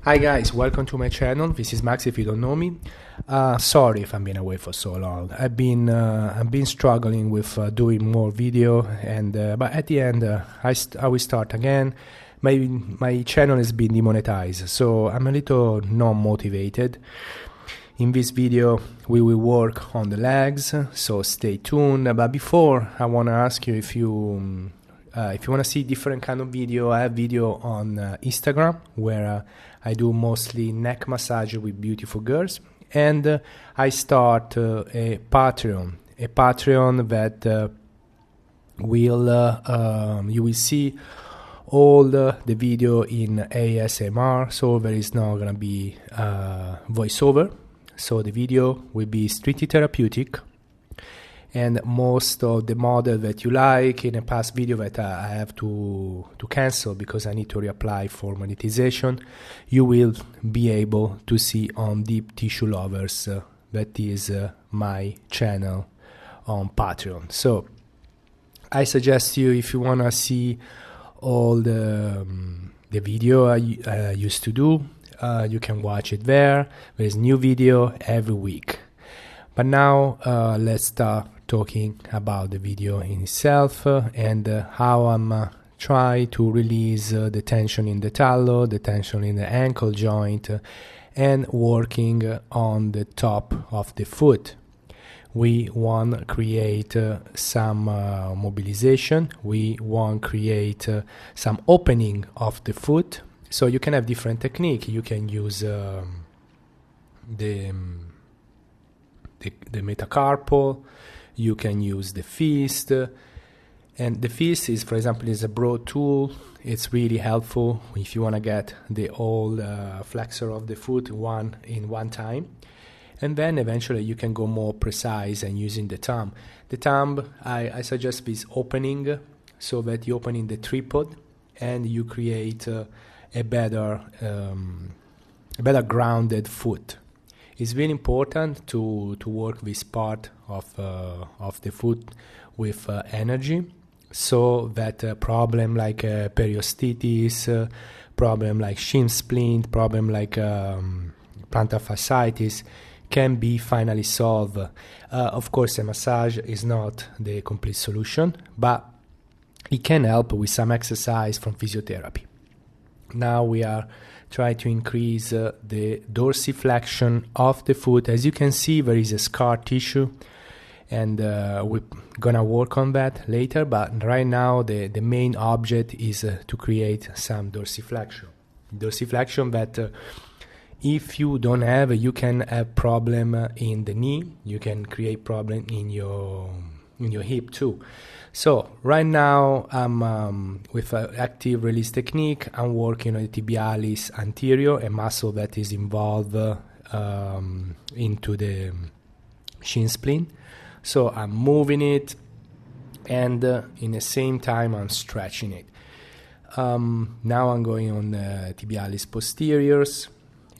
Hi guys, welcome to my channel. This is Max if you don't know me. Sorry if I've been away for so long. I've been struggling with doing more video, and but at the end I will start again. My channel has been demonetized, so I'm a little non-motivated. In this video we will work on the legs, so stay tuned. But before, I want to ask you if you want to see different kind of video. I have video on Instagram where I do mostly neck massage with beautiful girls, and I start a Patreon that you will see all the video in ASMR, so there is not gonna be voiceover. So the video will be strictly therapeutic, and most of the model that you like in a past video that I have to cancel because I need to reapply for monetization, you will be able to see on Deep Tissue Lovers. That is my channel on Patreon. So I suggest you, if you want to see all the video I used to do, you can watch it there. There's new video every week. But now let's start talking about the video in itself and how I'm try to release the tension in the talus, the tension in the ankle joint, and working on the top of the foot. We want to create some mobilization. We want to create some opening of the foot. So you can have different technique. You can use the metacarpal, you can use the fist, and the fist is, for example, is a broad tool. It's really helpful if you want to get the whole flexor of the foot in one time, and then eventually you can go more precise and using the thumb. The thumb, I suggest this opening, so that you open in the tripod and you create a better grounded foot. It's really important to work this part of the foot with energy, so that problem like periostitis, problem like shin splint, problem like plantar fasciitis can be finally solved. Of course, a massage is not the complete solution, but it can help with some exercise from physiotherapy. Now we are trying to increase the dorsiflexion of the foot. As you can see, there is a scar tissue, and we're gonna work on that later, but right now the main object is to create some dorsiflexion that if you don't have, you can have problem in the knee, you can create problem in your hip too. So right now I'm with an active release technique. I'm working on the tibialis anterior, a muscle that is involved into the shin splint. So I'm moving it, and in the same time I'm stretching it. Now I'm going on tibialis posteriors,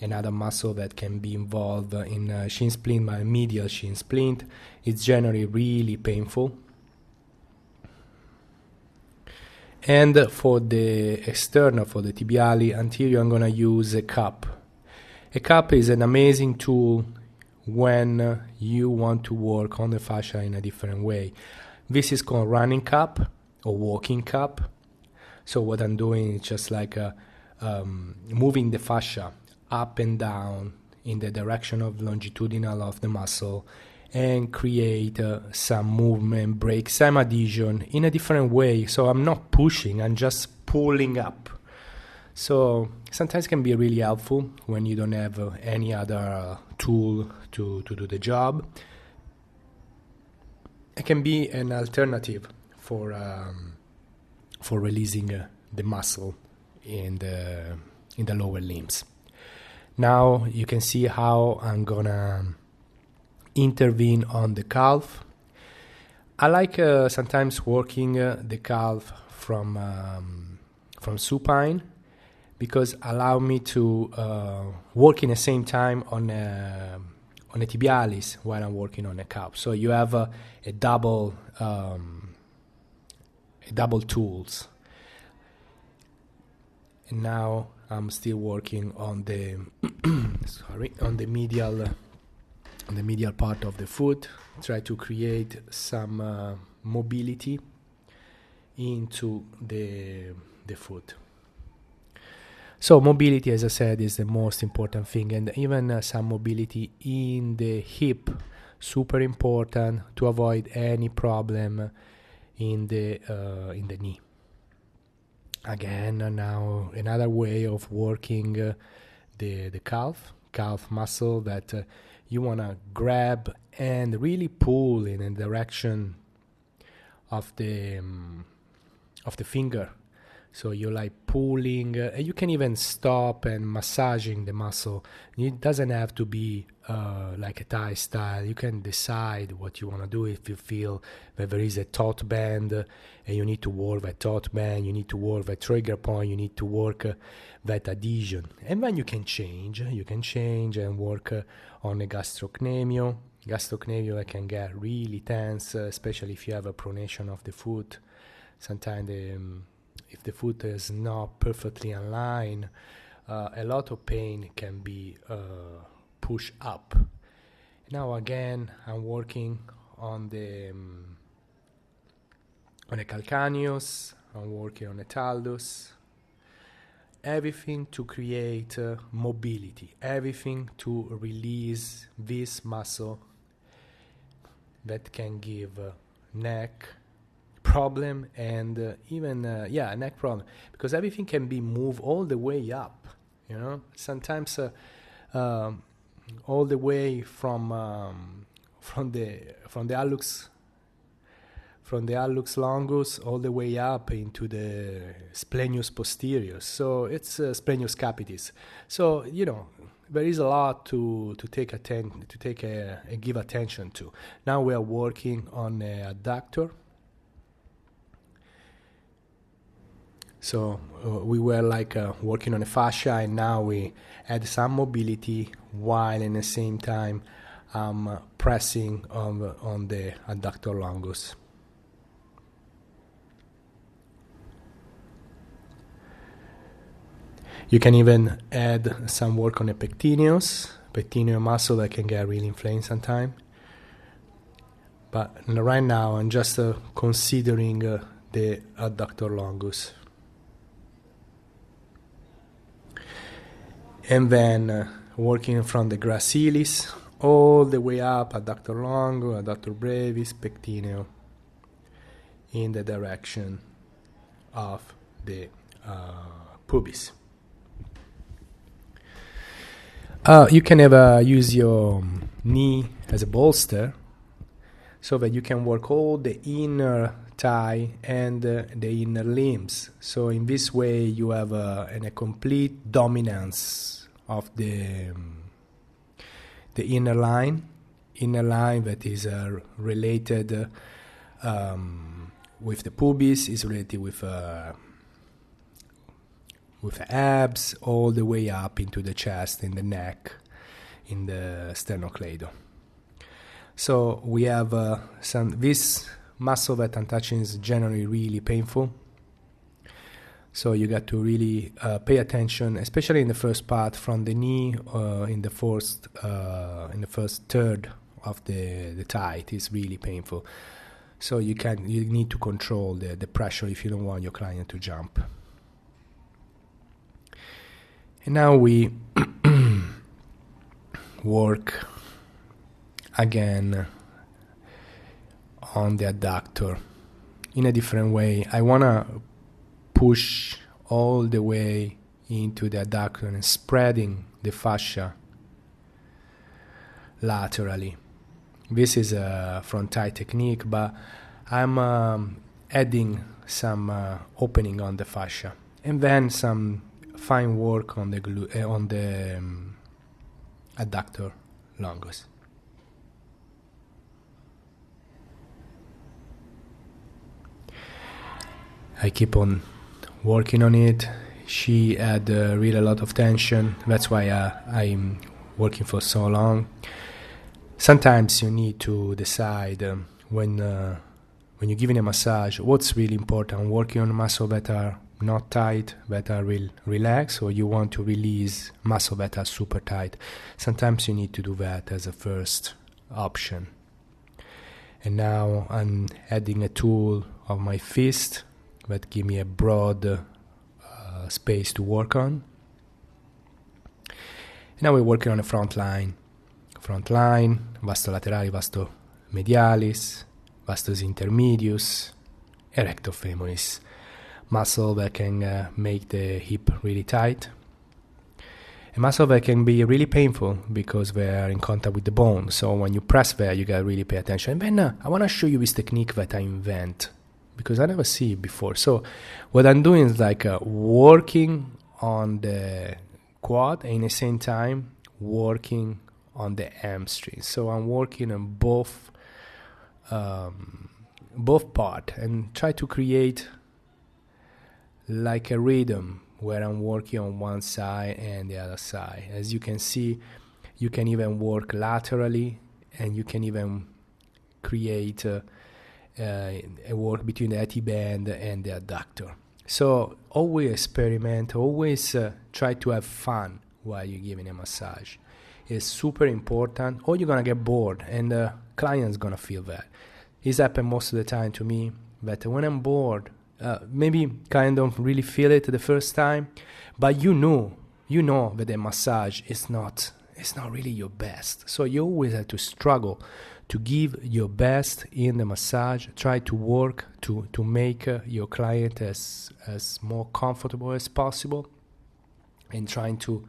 another muscle that can be involved in shin splint, my medial shin splint. It's generally really painful. And for the external, for the tibiali anterior, I'm going to use a cup. A cup is an amazing tool when you want to work on the fascia in a different way. This is called running cup or walking cup. So what I'm doing is just like moving the fascia up and down in the direction of longitudinal of the muscle, and create some movement, break some adhesion in a different way. So I'm not pushing, I'm just pulling up. So sometimes it can be really helpful when you don't have any other tool to do the job. It can be an alternative for releasing the muscle in the lower limbs. Now you can see how I'm gonna intervene on the calf. I like sometimes working the calf from supine, because allow me to work in the same time on a tibialis while I'm working on a calf. So you have a double tools. And now I'm still working on the on the medial part of the foot. Try to create some mobility into the foot. So mobility, as I said, is the most important thing, and even some mobility in the hip, super important to avoid any problem in the knee. Again, now another way of working the calf muscle that you want to grab and really pull in a direction of the finger. So you're like pulling, you can even stop and massaging the muscle. It doesn't have to be like a Thai style. You can decide what you want to do. If you feel that there is a taut band and you need to work that taut band, you need to work that trigger point, you need to work that adhesion. And then you can change and work on a gastrocnemius. Gastrocnemius that can get really tense, especially if you have a pronation of the foot. Sometimes if the foot is not perfectly aligned, a lot of pain can be pushed up. Now again, I'm working on the calcaneus, I'm working on the talus, everything to create mobility, everything to release this muscle that can give neck problem and even neck problem, because everything can be moved all the way up, sometimes all the way from the hallux longus all the way up into the splenius posterior, so it's splenius capitis. So there is a lot to give attention to. Now we are working on a adductor. So we were working on a fascia, and now we add some mobility while in the same time pressing on the adductor longus. You can even add some work on the pectineus muscle that can get really inflamed sometimes. But right now I'm just considering the adductor longus. And then working from the gracilis all the way up, adductor longus, adductor brevis, pectineo, in the direction of the pubis. You can use your knee as a bolster so that you can work all the inner thigh and the inner limbs. So in this way you have a complete dominance of the inner line that is related with the pubis, is related with the abs all the way up into the chest, in the neck, in the sternocleido. So we have this muscle that I'm touching is generally really painful. So you got to really pay attention, especially in the first part from the knee, in the first third of the thigh. It is really painful. So you need to control the pressure if you don't want your client to jump. And now we work again on the adductor in a different way. I want to push all the way into the adductor and spreading the fascia laterally. This is a front thigh technique, but I'm adding some opening on the fascia, and then some fine work on the adductor longus. I keep on working on it. She had really a lot of tension. That's why I'm working for so long. Sometimes you need to decide when you're giving a massage what's really important. Working on muscles that are not tight that are relaxed, or you want to release muscle that are super tight. Sometimes you need to do that as a first option. And now I'm adding a tool of my fist that give me a broad space to work on. And now we're working on the front line, vasto laterali, vasto medialis, vastus intermedius, erector femoris, muscle that can make the hip really tight, a muscle that can be really painful because they are in contact with the bone. So when you press there, you gotta really pay attention. And then I want to show you this technique that I invent because I never see it before. So what I'm doing is like working on the quad and at the same time working on the hamstring. So I'm working on both part and try to create like a rhythm where I'm working on one side and the other side. As you can see, you can even work laterally, and you can even create a work between the AT band and the adductor. So always experiment, always try to have fun while you're giving a massage. It's super important, or you're gonna get bored, and the client's gonna feel that. It's happened most of the time to me that when I'm bored, maybe kind of really feel it the first time, but you know that the massage is not really your best. So you always have to struggle to give your best in the massage. Try to work to make your client as more comfortable as possible, and trying to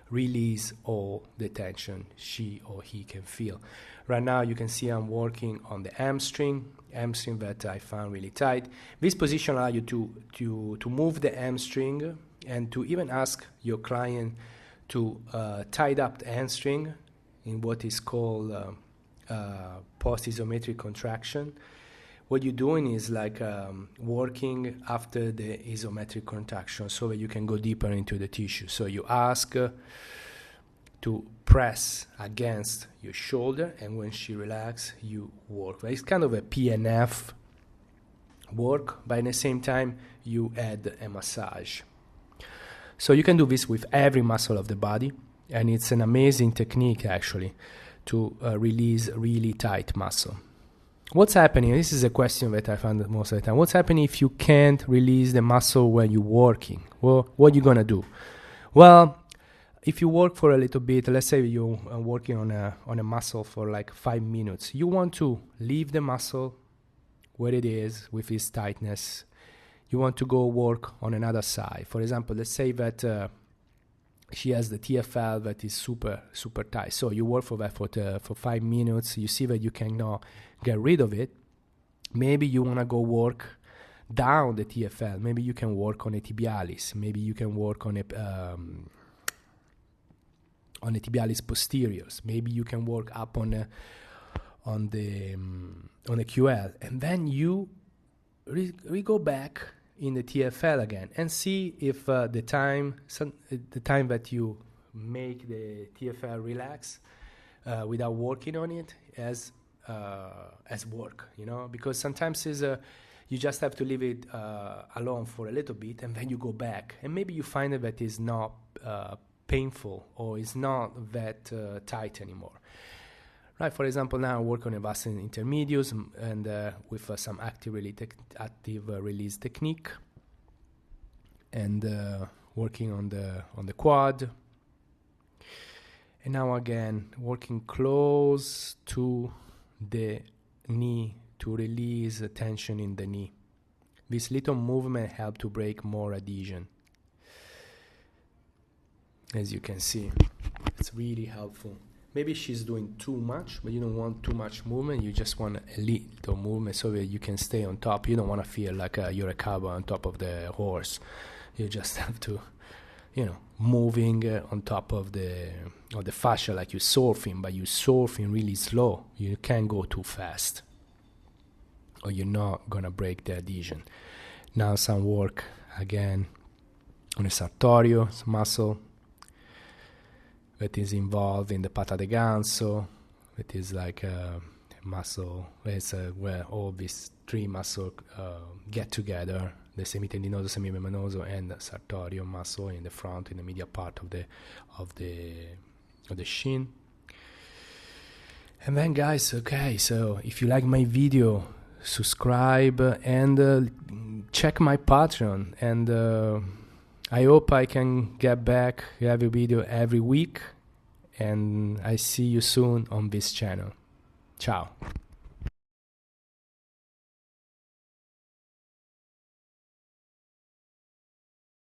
release all the tension she or he can feel. Right now you can see I'm working on the hamstring that I found really tight. This position allows you to move the hamstring and to even ask your client to tie up the hamstring in what is called post-isometric contraction. What you're doing is like working after the isometric contraction so that you can go deeper into the tissue. So you ask to press against your shoulder, and when she relaxes, you work. It's kind of a PNF work, but at the same time, you add a massage. So you can do this with every muscle of the body, and it's an amazing technique, actually, to release really tight muscle. What's happening? This is a question that I find most of the time. What's happening if you can't release the muscle when you're working? Well, what are you going to do? Well, if you work for a little bit, let's say you're working on a muscle for like 5 minutes, you want to leave the muscle where it is with its tightness. You want to go work on another side. For example, let's say that she has the TFL that is super, super tight. So you work for that for 5 minutes. You see that you cannot get rid of it. Maybe you want to go work down the TFL. Maybe you can work on a tibialis. Maybe you can work on the tibialis posteriors. Maybe you can work up on the QL, and then you go back in the TFL again and see if the time that you make the TFL relax without working on it as work, because sometimes you just have to leave it alone for a little bit, and then you go back, and maybe you find that it's not painful or it's not that tight anymore. Right, for example, now I work on a vastus intermedius and with some active release technique, and working on the quad. And now again, working close to the knee to release the tension in the knee. This little movement helps to break more adhesion. As you can see, it's really helpful. Maybe she's doing too much, but you don't want too much movement. You just want a little movement so that you can stay on top. You don't want to feel like you're a cowboy on top of the horse. You just have to, moving on top of the fascia like you're surfing, but you're surfing really slow. You can't go too fast, or you're not going to break the adhesion. Now some work again on the sartorius muscle that is involved in the pata de ganso. It is like a muscle where all these three muscles get together the semitendinoso, semimembranoso, and sartorial muscle in the front, in the medial part of the shin. And then, guys, okay, so if you like my video, subscribe and check my Patreon. And I hope I can get back every video every week. And I see you soon on this channel. Ciao.